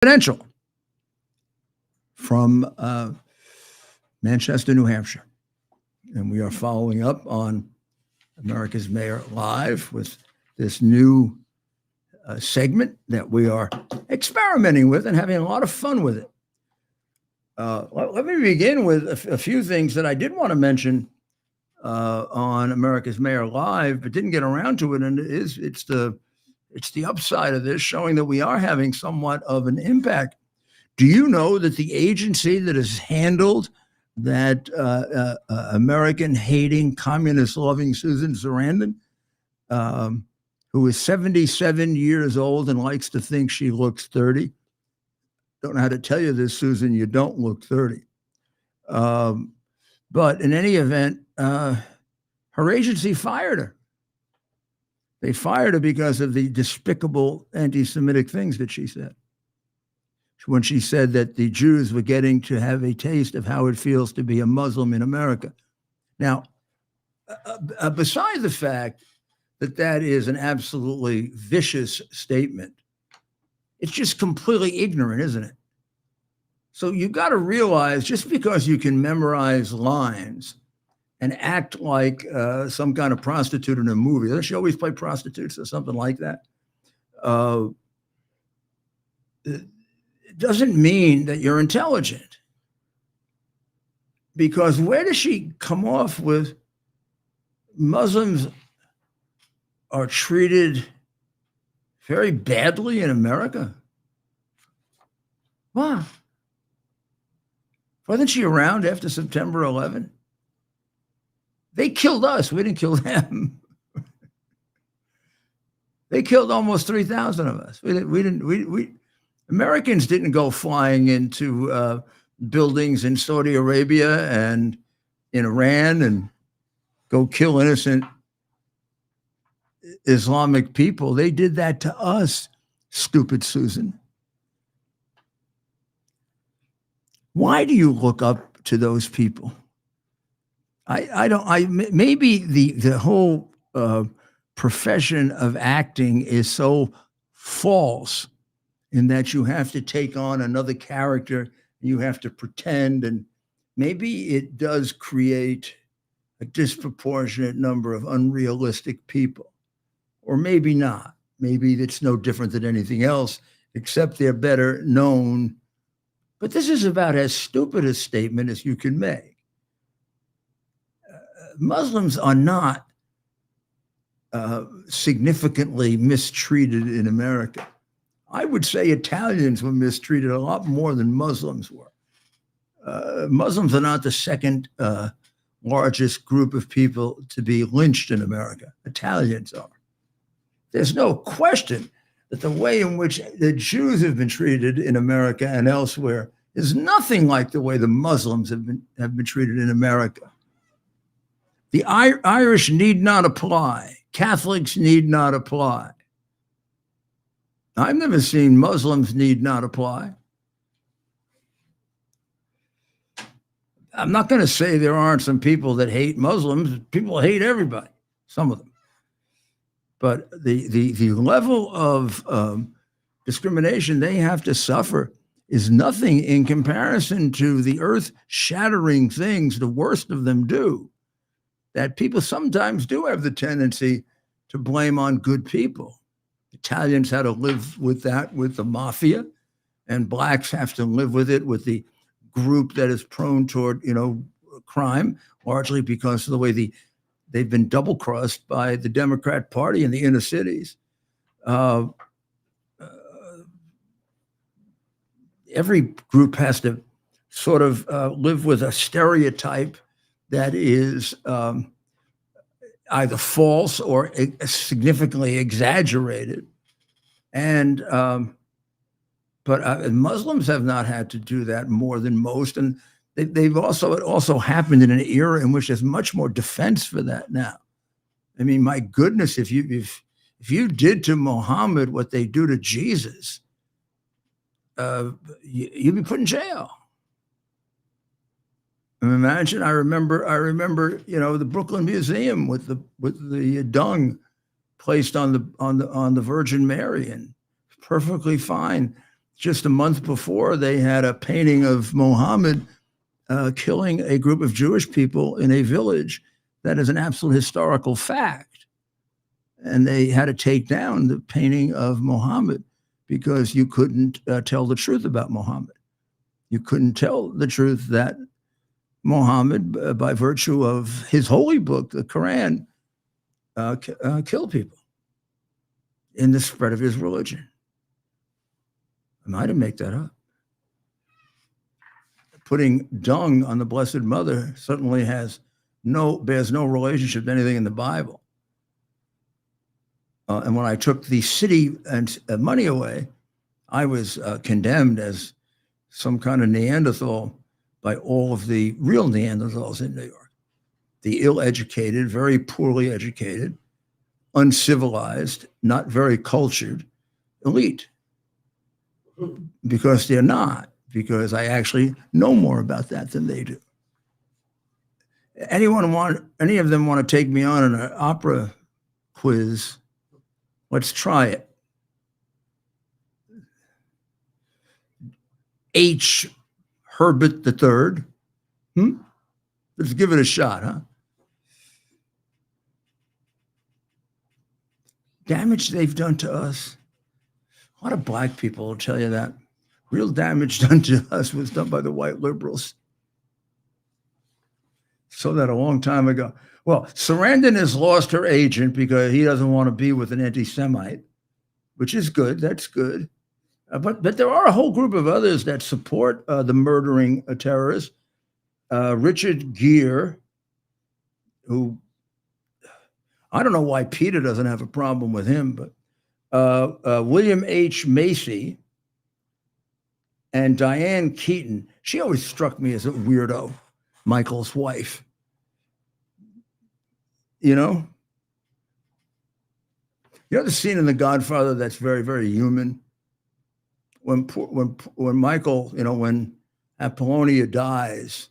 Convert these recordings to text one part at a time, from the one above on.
Confidential from Manchester, New Hampshire. And we are following up on America's Mayor Live with this new segment that we are experimenting with and having a lot of fun with it. Let me begin with a few things that I did want to mention on America's Mayor Live, but didn't get around to it. And it's the upside of this, showing that we are having somewhat of an impact. Do you know that the agency that has handled that American-hating, communist-loving Susan Sarandon, who is 77 years old and likes to think she looks 30? Don't know how to tell you this, Susan. You don't look 30. But in any event, her agency fired her. They fired her because of the despicable anti-Semitic things that she said. When she said that the Jews were getting to have a taste of how it feels to be a Muslim in America. Now, besides the fact that that is an absolutely vicious statement, it's just completely ignorant, isn't it? So you've got to realize, just because you can memorize lines and act like some kind of prostitute in a movie. Doesn't she always play prostitutes or something like that? It doesn't mean that you're intelligent. Because where does she come off with Muslims are treated very badly in America? Wow. Wasn't she around after September 11? They killed us. We didn't kill them. They killed almost 3,000 of us. Americans didn't go flying into buildings in Saudi Arabia and in Iran and go kill innocent Islamic people. They did that to us, stupid Susan. Why do you look up to those people? Maybe the whole profession of acting is so false in that you have to take on another character, you have to pretend, and maybe it does create a disproportionate number of unrealistic people, or maybe not. Maybe it's no different than anything else, except they're better known. But this is about as stupid a statement as you can make. Muslims are not significantly mistreated in America. I would say Italians were mistreated a lot more than Muslims were. Muslims are not the second largest group of people to be lynched in America. Italians are. There's no question that the way in which the Jews have been treated in America and elsewhere is nothing like the way the Muslims have been treated in America. The Irish need not apply. Catholics need not apply. I've never seen Muslims need not apply. I'm not going to say there aren't some people that hate Muslims. People hate everybody, some of them. But the level of discrimination they have to suffer is nothing in comparison to the earth-shattering things the worst of them do, that people sometimes do have the tendency to blame on good people. Italians had to live with that with the mafia, and blacks have to live with it with the group that is prone toward, crime, largely because of the way they've been double-crossed by the Democrat Party in the inner cities. Every group has to sort of live with a stereotype that is either false or significantly exaggerated. And but Muslims have not had to do that more than most, and it also happened in an era in which there's much more defense for that now. I mean, my goodness, if you did to Muhammad what they do to Jesus, you'd be put in jail. Imagine. I remember, the Brooklyn Museum with the dung placed on the Virgin Mary, and perfectly fine just a month before, they had a painting of Muhammad killing a group of Jewish people in a village that is an absolute historical fact. And they had to take down the painting of Muhammad because you couldn't tell the truth about Muhammad. You couldn't tell the truth that Muhammad, by virtue of his holy book, the Quran, killed people in the spread of his religion. I might have made that up. Putting dung on the Blessed Mother certainly bears no relationship to anything in the Bible. And when I took the city and money away, I was condemned as some kind of Neanderthal by all of the real Neanderthals in New York. The ill-educated, very poorly educated, uncivilized, not very cultured elite. Because they're not, because I actually know more about that than they do. Any of them want to take me on an opera quiz? Let's try it. H. Herbert III. Let's give it a shot, huh? Damage they've done to us. A lot of black people will tell you that. Real damage done to us was done by the white liberals. Saw that a long time ago. Well, Sarandon has lost her agent because he doesn't want to be with an anti-Semite, which is good. That's good. But there are a whole group of others that support the murdering terrorists. Richard Gere, who, I don't know why Peter doesn't have a problem with him, but William H. Macy and Diane Keaton. She always struck me as a weirdo, Michael's wife. You know the scene in The Godfather that's very, very human? When Michael, when Apollonia dies,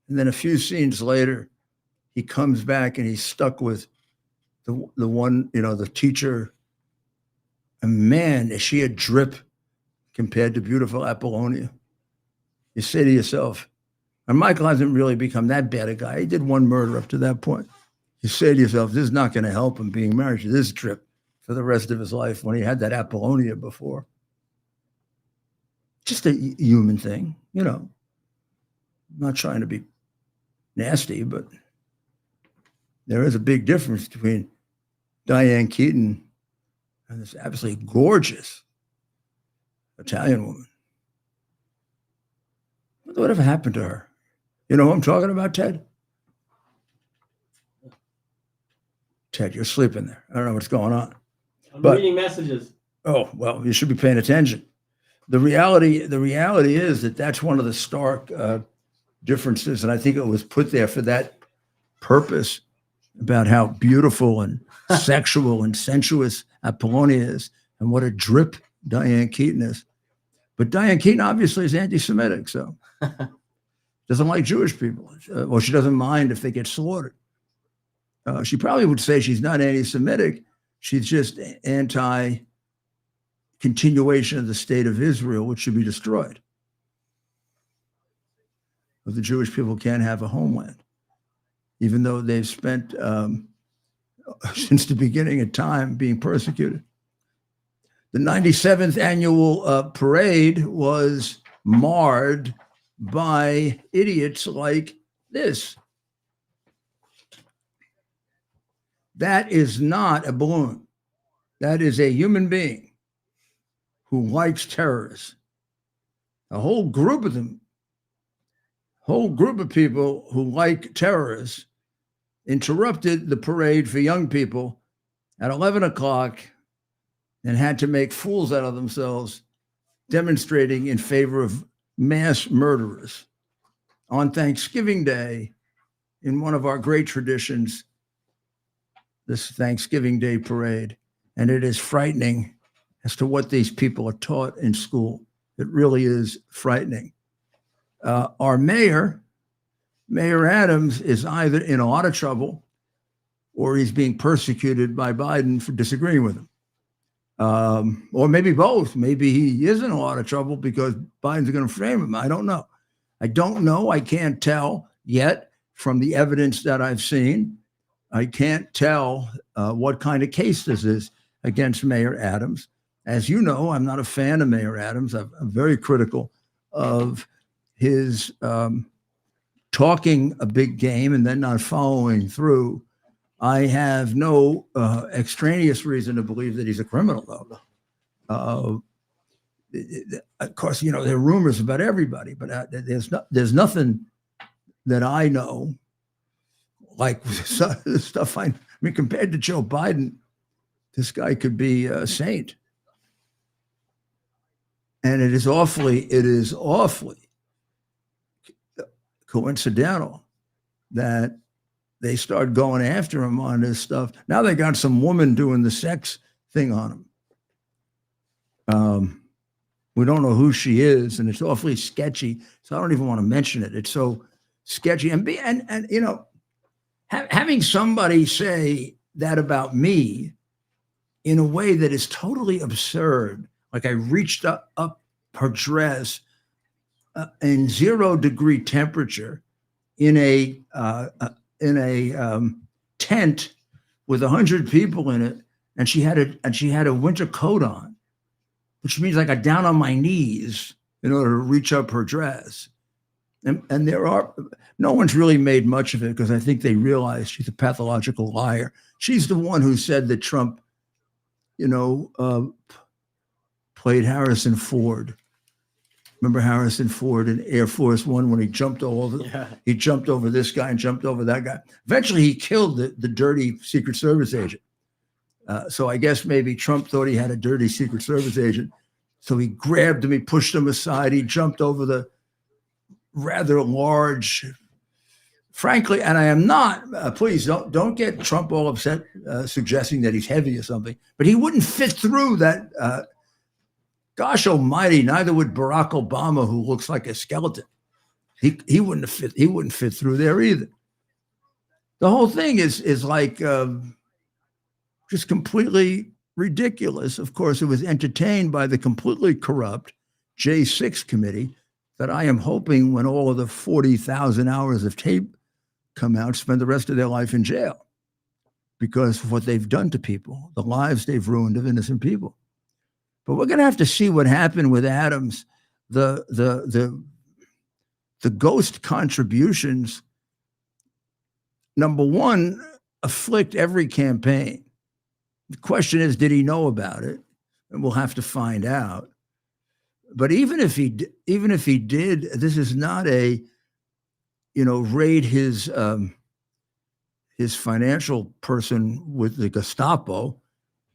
and then a few scenes later, he comes back and he's stuck with the one, the teacher. And man, is she a drip compared to beautiful Apollonia. You say to yourself, and Michael hasn't really become that bad a guy. He did one murder up to that point. You say to yourself, this is not going to help him being married to this drip for the rest of his life when he had that Apollonia before. Just a human thing, I'm not trying to be nasty, but there is a big difference between Diane Keaton and this absolutely gorgeous Italian woman. Whatever happened to her? You know who I'm talking about, Ted? Ted, you're sleeping there. I don't know what's going on. I'm reading messages. Oh, well, you should be paying attention. The reality is that that's one of the stark differences, and I think it was put there for that purpose, about how beautiful and sexual and sensuous Apollonia is, and what a drip Diane Keaton is. But Diane Keaton obviously is anti-Semitic, so doesn't like Jewish people. Well, she doesn't mind if they get slaughtered. She probably would say she's not anti-Semitic. She's just anti-continuation of the state of Israel, which should be destroyed. But the Jewish people can't have a homeland, even though they've spent since the beginning of time being persecuted. The 97th annual parade was marred by idiots like this. That is not a balloon. That is a human being who likes terrorists. A whole group of them, whole group of people who like terrorists, interrupted the parade for young people at 11 o'clock and had to make fools out of themselves, demonstrating in favor of mass murderers on Thanksgiving Day, in one of our great traditions, this Thanksgiving Day parade. And it is frightening as to what these people are taught in school. It really is frightening. Our Mayor Adams, is either in a lot of trouble or he's being persecuted by Biden for disagreeing with him. Or maybe both. Maybe he is in a lot of trouble because Biden's going to frame him. I don't know. I can't tell yet from the evidence that I've seen. I can't tell what kind of case this is against Mayor Adams. As you know, I'm not a fan of Mayor Adams. I'm very critical of his talking a big game and then not following through. I have no extraneous reason to believe that he's a criminal, though. Of course, there are rumors about everybody, but there's nothing that I know like the stuff. I mean, compared to Joe Biden, this guy could be a saint. And it is awfully coincidental that they start going after him on this stuff. Now they got some woman doing the sex thing on him. We don't know who she is, and it's awfully sketchy. So I don't even want to mention it. It's so sketchy. And having somebody say that about me in a way that is totally absurd, like I reached up her dress in 0-degree temperature in a tent with 100 people in it, and she had a winter coat on, which means I got down on my knees in order to reach up her dress. And no one's really made much of it because I think they realize she's a pathological liar. She's the one who said that Trump, played Harrison Ford. Remember Harrison Ford in Air Force One when he jumped over this guy and jumped over that guy. Eventually, he killed the dirty Secret Service agent. So I guess maybe Trump thought he had a dirty Secret Service agent. So he grabbed him, he pushed him aside, he jumped over the rather large, frankly, and I am not, please don't get Trump all upset suggesting that he's heavy or something, but he wouldn't fit through that. Gosh almighty, neither would Barack Obama, who looks like a skeleton. He wouldn't fit through there either. The whole thing is like just completely ridiculous. Of course, it was entertained by the completely corrupt J6 committee that I am hoping, when all of the 40,000 hours of tape come out, spend the rest of their life in jail because of what they've done to people, the lives they've ruined of innocent people. But we're going to have to see what happened with Adams. The ghost contributions, number one, afflict every campaign. The question is, did he know about it? And we'll have to find out. But even if he did, this is not a, raid his financial person with the Gestapo,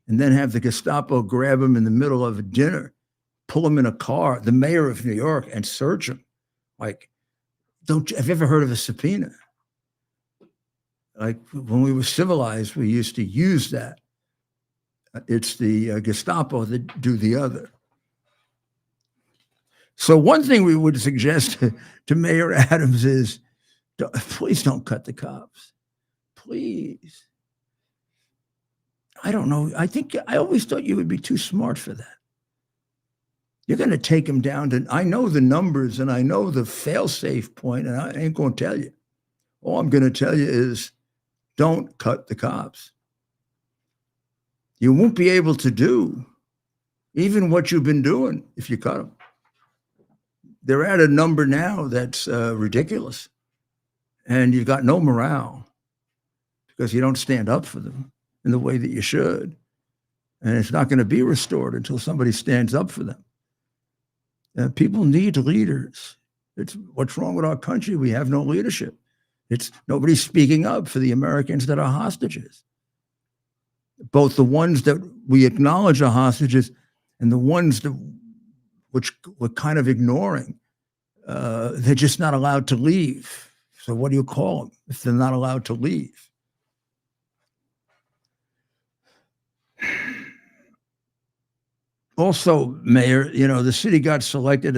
and then have the Gestapo grab him in the middle of a dinner, pull him in a car, the mayor of New York, and search him. Like, have you ever heard of a subpoena? Like when we were civilized, we used to use that. It's the Gestapo that do the other. So one thing we would suggest to Mayor Adams is, please don't cut the cops. Please. I don't know. I always thought you would be too smart for that. You're going to take him down to, I know the numbers and I know the fail-safe point, and I ain't going to tell you. All I'm going to tell you is don't cut the cops. You won't be able to do even what you've been doing if you cut them. They're at a number now that's ridiculous, and you've got no morale because you don't stand up for them in the way that you should. And it's not going to be restored until somebody stands up for them. People need leaders. It's what's wrong with our country. We have no leadership. It's nobody's speaking up for the Americans that are hostages. Both the ones that we acknowledge are hostages and the ones which we're kind of ignoring. They're just not allowed to leave. So what do you call them if they're not allowed to leave? Also, Mayor, the city got selected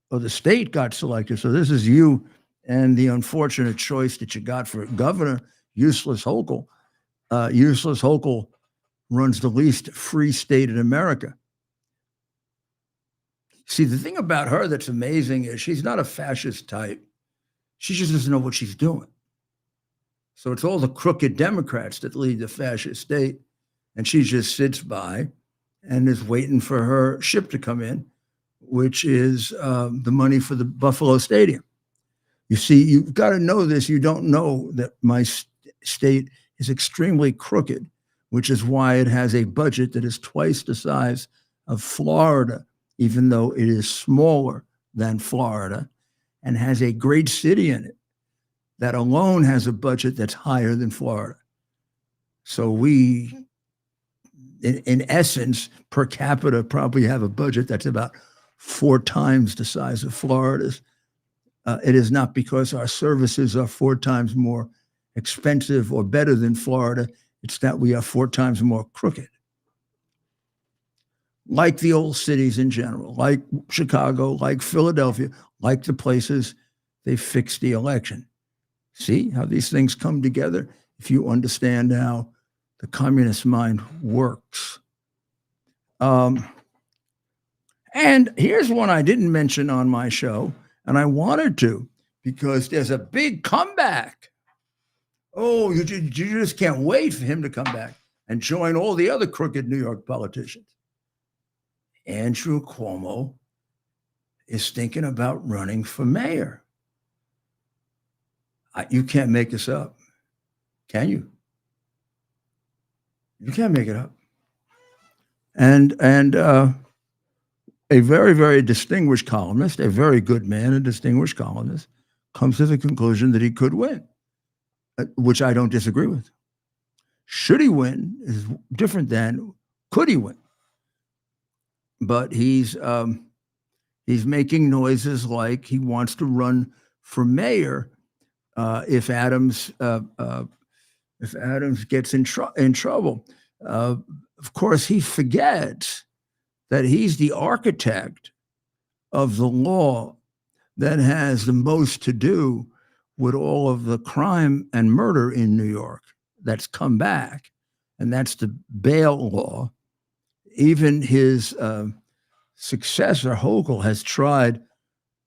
or the state got selected. So this is you and the unfortunate choice that you got for governor, Useless Hochul. Useless Hochul runs the least free state in America. See, the thing about her that's amazing is she's not a fascist type. She just doesn't know what she's doing. So it's all the crooked Democrats that lead the fascist state. And she just sits by and is waiting for her ship to come in, which is the money for the Buffalo Stadium. You see, you've got to know this. You don't know that my state is extremely crooked, which is why it has a budget that is twice the size of Florida, even though it is smaller than Florida, and has a great city in it that alone has a budget that's higher than Florida. So we, in essence, per capita, probably have a budget that's about 4 times the size of Florida's. It is not because our services are 4 times more expensive or better than Florida. It's that we are 4 times more crooked. Like the old cities in general, like Chicago, like Philadelphia, like the places they fixed the election. See how these things come together? If you understand how the communist mind works. And here's one I didn't mention on my show, and I wanted to, because there's a big comeback. Oh, you just can't wait for him to come back and join all the other crooked New York politicians. Andrew Cuomo is thinking about running for mayor. You can't make this up, can you? You can't make it up. And a very, very distinguished columnist, a very good man, a distinguished columnist, comes to the conclusion that he could win, which I don't disagree with. Should he win is different than could he win. But he's making noises like he wants to run for mayor if Adams gets in trouble. Of course, he forgets that he's the architect of the law that has the most to do with all of the crime and murder in New York that's come back, and that's the bail law. Even his successor, Hochul, has tried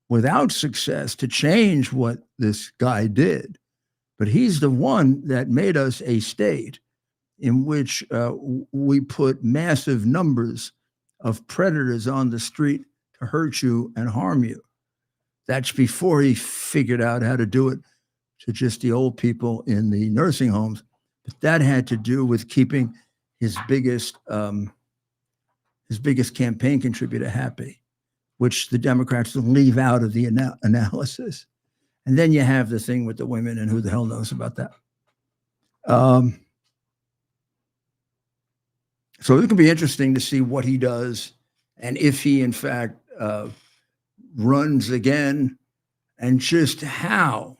without success to change what this guy did. But he's the one that made us a state in which we put massive numbers of predators on the street to hurt you and harm you. That's before he figured out how to do it to just the old people in the nursing homes. But that had to do with keeping his biggest campaign contributor happy, which the Democrats leave out of the analysis. And then you have the thing with the women, and who the hell knows about that. So it can be interesting to see what he does, and if he, in fact, runs again, and just how.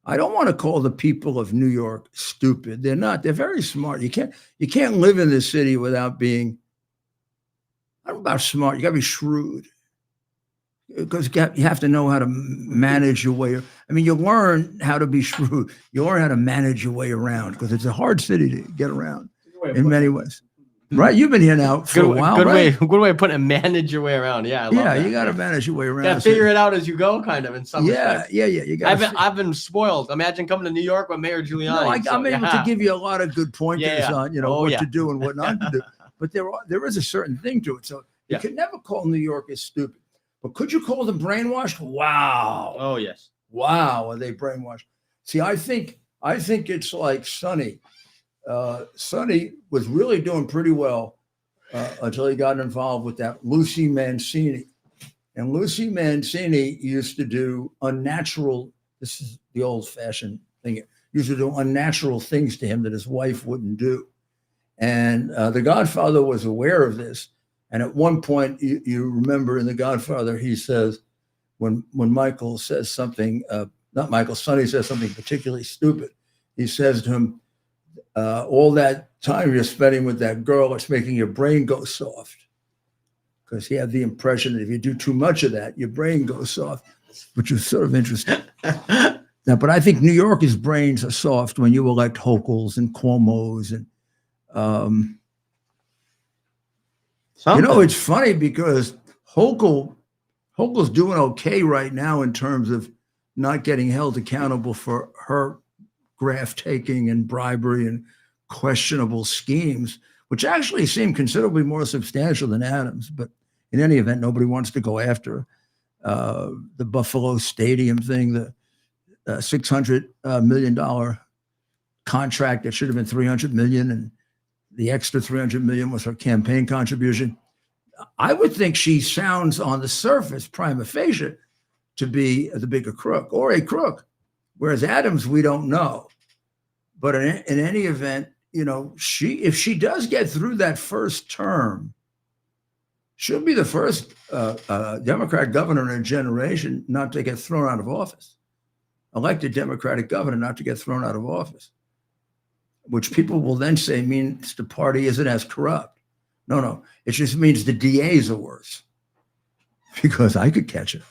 I don't want to call the people of New York stupid. They're not. They're very smart. You can't live in this city without being, I don't know about smart. You got to be shrewd, because you have to know how to manage your way. I mean, you learn how to be shrewd. You learn how to manage your way around, because it's a hard city to get around in many ways. Right? You've been here now for a while, right? Good way of putting it. Manage your way around. Yeah, I love that. You got to manage your way around. You got to figure it out as you go, kind of, in some respects. Yeah. You got. I've been spoiled. Imagine coming to New York with Mayor Giuliani. No, I'm able to give you a lot of good pointers on what to do and what not to do. But there is a certain thing to it. So you can never call New Yorkers stupid. But could you call them brainwashed? Wow. Oh yes. Wow, are they brainwashed? See, I think it's like Sonny. Sonny was really doing pretty well until he got involved with that Lucy Mancini. And Lucy Mancini used to do unnatural, this is the old-fashioned thing, used to do unnatural things to him that his wife wouldn't do. And The Godfather was aware of this. And at one point, you remember in The Godfather, he says, when Michael says something, Sonny says something particularly stupid, he says to him, all that time you're spending with that girl, it's making your brain go soft. Because he had the impression that if you do too much of that, your brain goes soft, which was sort of interesting. Now, but I think New Yorkers' brains are soft when you elect Hochuls and Cuomos and It's funny because Hochul's doing okay right now in terms of not getting held accountable for her graft taking and bribery and questionable schemes, which actually seem considerably more substantial than Adams. But in any event, nobody wants to go after the Buffalo Stadium thing, the $600 million contract that should have been $300 million, and the extra $300 million was her campaign contribution. I would think she sounds on the surface, prima facie, to be the bigger crook or a crook, whereas Adams, we don't know. But in any event, if she does get through that first term, she'll be the first Democrat governor in a generation not to get thrown out of office, elected Democratic governor not to get thrown out of office, which people will then say means the party isn't as corrupt. No, it just means the DAs are worse, because I could catch it.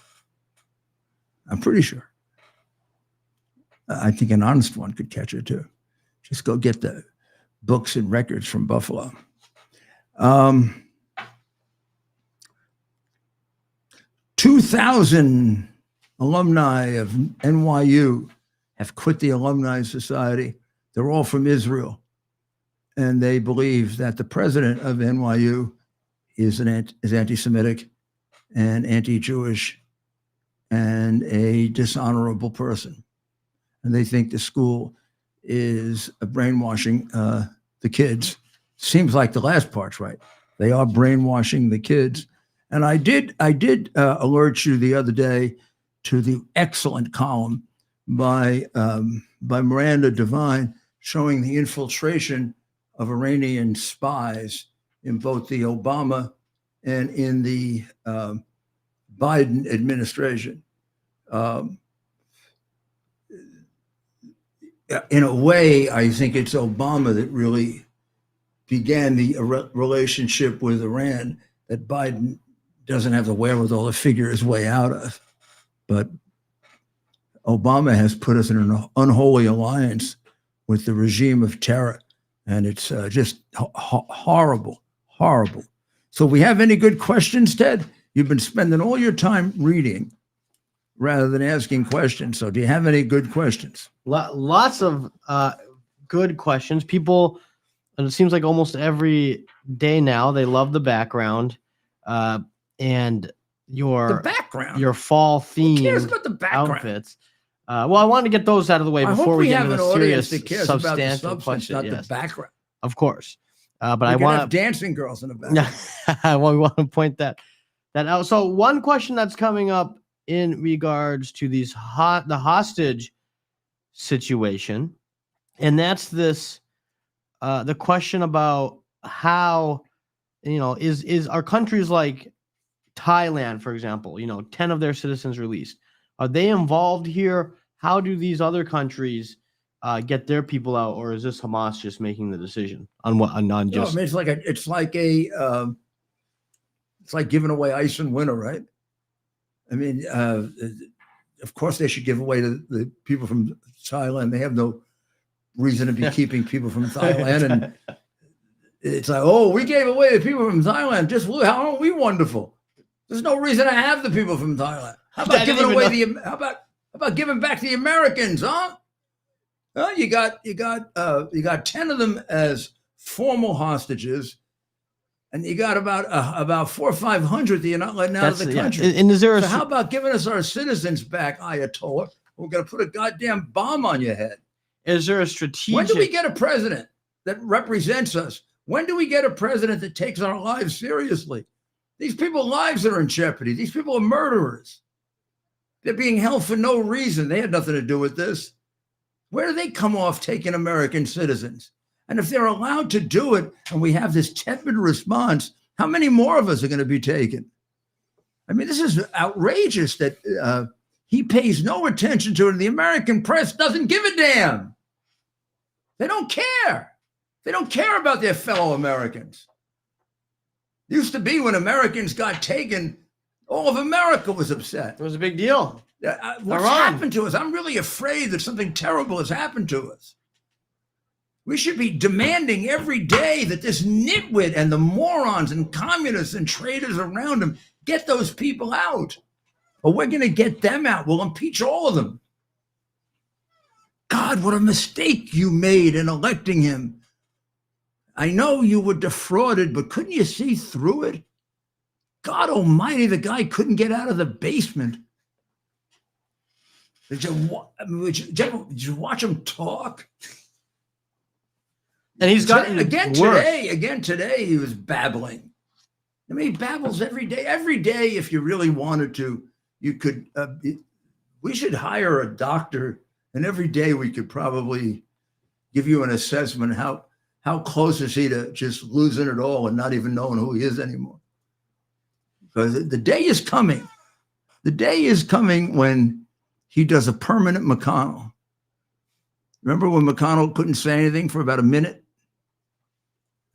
I'm pretty sure. I think an honest one could catch it too. Just go get the books and records from Buffalo. 2,000 alumni of NYU have quit the Alumni Society. They're all from Israel. And they believe that the president of NYU is anti-Semitic and anti-Jewish and a dishonorable person. And they think the school is brainwashing the kids. Seems like the last part's right. They are brainwashing the kids. And I did alert you the other day to the excellent column by Miranda Devine showing the infiltration of Iranian spies in both the Obama and in the Biden administration. In a way, I think it's Obama that really began the relationship with Iran that Biden doesn't have the wherewithal to figure his way out of. But Obama has put us in an unholy alliance with the regime of terror. And it's just horrible, horrible. So we have any good questions, Ted? You've been spending all your time reading rather than asking questions. So do you have any good questions? Lots of good questions. People, and it seems like almost every day now, they love the background and your fall theme. Who cares about the background? Outfits. Well, I wanted to get those out of the way before we get into the serious, substantial question. Not the background. Of course. But I want have dancing girls in the background. We want to point that out. So one question that's coming up in regards to the hostage situation, and that's this the question about how is our countries like Thailand, for example, 10 of their citizens released. Are they involved here? How do these other countries get their people out, or is this Hamas just making the decision on what? On just? No, I mean, it's like giving away ice in winter, right? I mean, of course they should give away to the people from Thailand. They have no reason to be keeping people from Thailand, and it's like, oh, we gave away the people from Thailand. Just look, how are we wonderful? There's no reason to have the people from Thailand. How about giving away how about giving back the Americans, huh? Well, you got 10 of them as formal hostages, and you got about 400 or 500 that you're not letting out of the country. Yeah. And is there how about giving us our citizens back, Ayatollah? We're going to put a goddamn bomb on your head. Is there a strategic? When do we get a president that represents us? When do we get a president that takes our lives seriously? These people's lives are in jeopardy. These people are murderers. They're being held for no reason. They had nothing to do with this. Where do they come off taking American citizens? And if they're allowed to do it, and we have this tepid response, how many more of us are going to be taken? I mean, this is outrageous that he pays no attention to it. And the American press doesn't give a damn. They don't care. They don't care about their fellow Americans. It used to be when Americans got taken, all of America was upset. It was a big deal. What's happened to us? I'm really afraid that something terrible has happened to us. We should be demanding every day that this nitwit and the morons and communists and traitors around him get those people out. Or we're going to get them out. We'll impeach all of them. God, what a mistake you made in electing him. I know you were defrauded, but couldn't you see through it? God almighty, the guy couldn't get out of the basement. Did you watch him talk? And he's gotten again today he was babbling. I mean, he babbles every day. Every day, if you really wanted to, you could. We should hire a doctor, and every day we could probably give you an assessment. How close is he to just losing it all and not even knowing who he is anymore? Because the day is coming. The day is coming when he does a permanent McConnell. Remember when McConnell couldn't say anything for about a minute?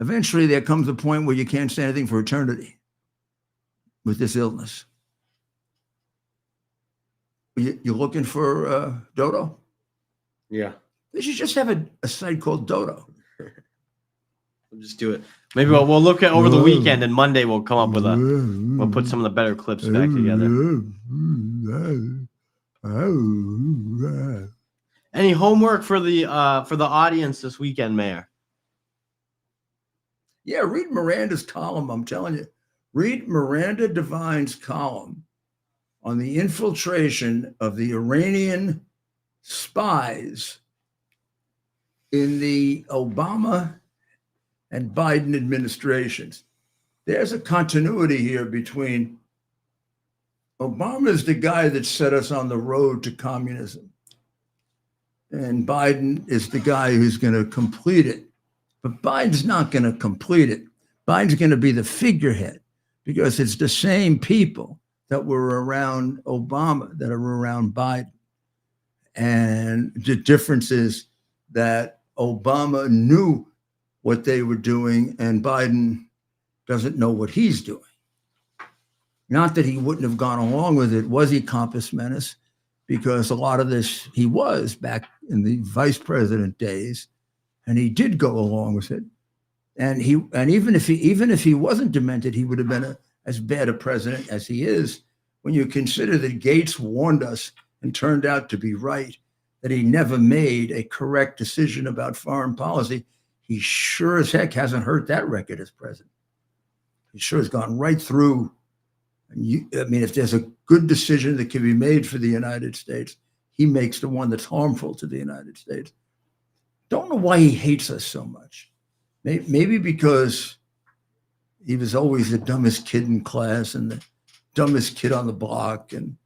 Eventually, there comes a point where you can't say anything for eternity with this illness. You looking for Dodo? Yeah. They should just have a site called Dodo. We'll just do it. Maybe we'll look at over the weekend, and Monday we'll come up with we'll put some of the better clips back together. Any homework for the audience this weekend, Mayor? Yeah, read Miranda's column. I'm telling you, read Miranda Devine's column on the infiltration of the Iranian spies in the Obama and Biden administrations. There's a continuity here between Obama is the guy that set us on the road to communism, and Biden is the guy who's going to complete it. But Biden's not going to complete it. Biden's going to be the figurehead because it's the same people that were around Obama that are around Biden. And the difference is that Obama knew what they were doing and Biden doesn't know what he's doing. Not that he wouldn't have gone along with it. Was he compos mentis? Because a lot of this he was back in the vice president days. And he did go along with it, and even if he wasn't demented, he would have been as bad a president as he is. When you consider that Gates warned us and turned out to be right, that he never made a correct decision about foreign policy, he sure as heck hasn't hurt that record as president. He sure has gone right through. And if there's a good decision that can be made for the United States, he makes the one that's harmful to the United States. Don't know why he hates us so much. Maybe because he was always the dumbest kid in class and the dumbest kid on the block. And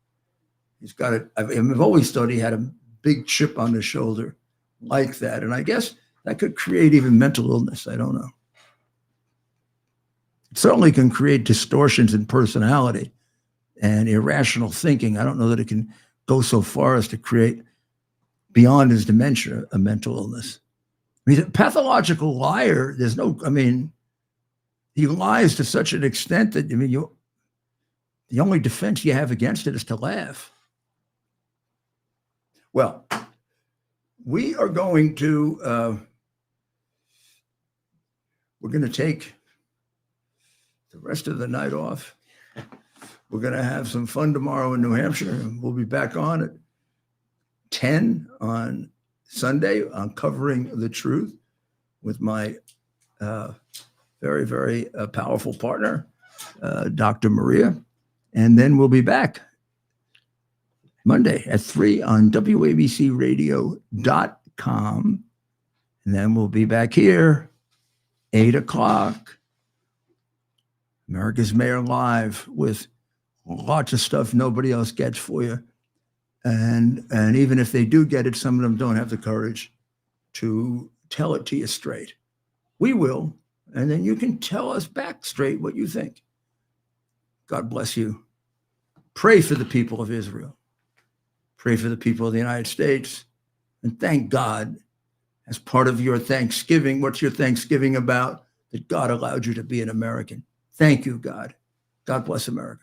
he's got it. I've always thought he had a big chip on his shoulder like that. And I guess that could create even mental illness. I don't know. It certainly can create distortions in personality and irrational thinking. I don't know that it can go so far as to create beyond his dementia, a mental illness. He's a pathological liar. He lies to such an extent that, the only defense you have against it is to laugh. Well, we are going to, we're going to take the rest of the night off. We're going to have some fun tomorrow in New Hampshire, and we'll be back on at 10 on Sunday on Covering the Truth with my very, very powerful partner, Dr. Maria. And then we'll be back Monday at 3 on WABCradio.com. And then we'll be back here, 8 o'clock. America's Mayor Live with lots of stuff nobody else gets for you. And even if they do get it, some of them don't have the courage to tell it to you straight. We will, and then you can tell us back straight what you think. God bless you. Pray for the people of Israel. Pray for the people of the United States. And thank God, as part of your Thanksgiving, what's your Thanksgiving about? That God allowed you to be an American. Thank you, God. God bless America.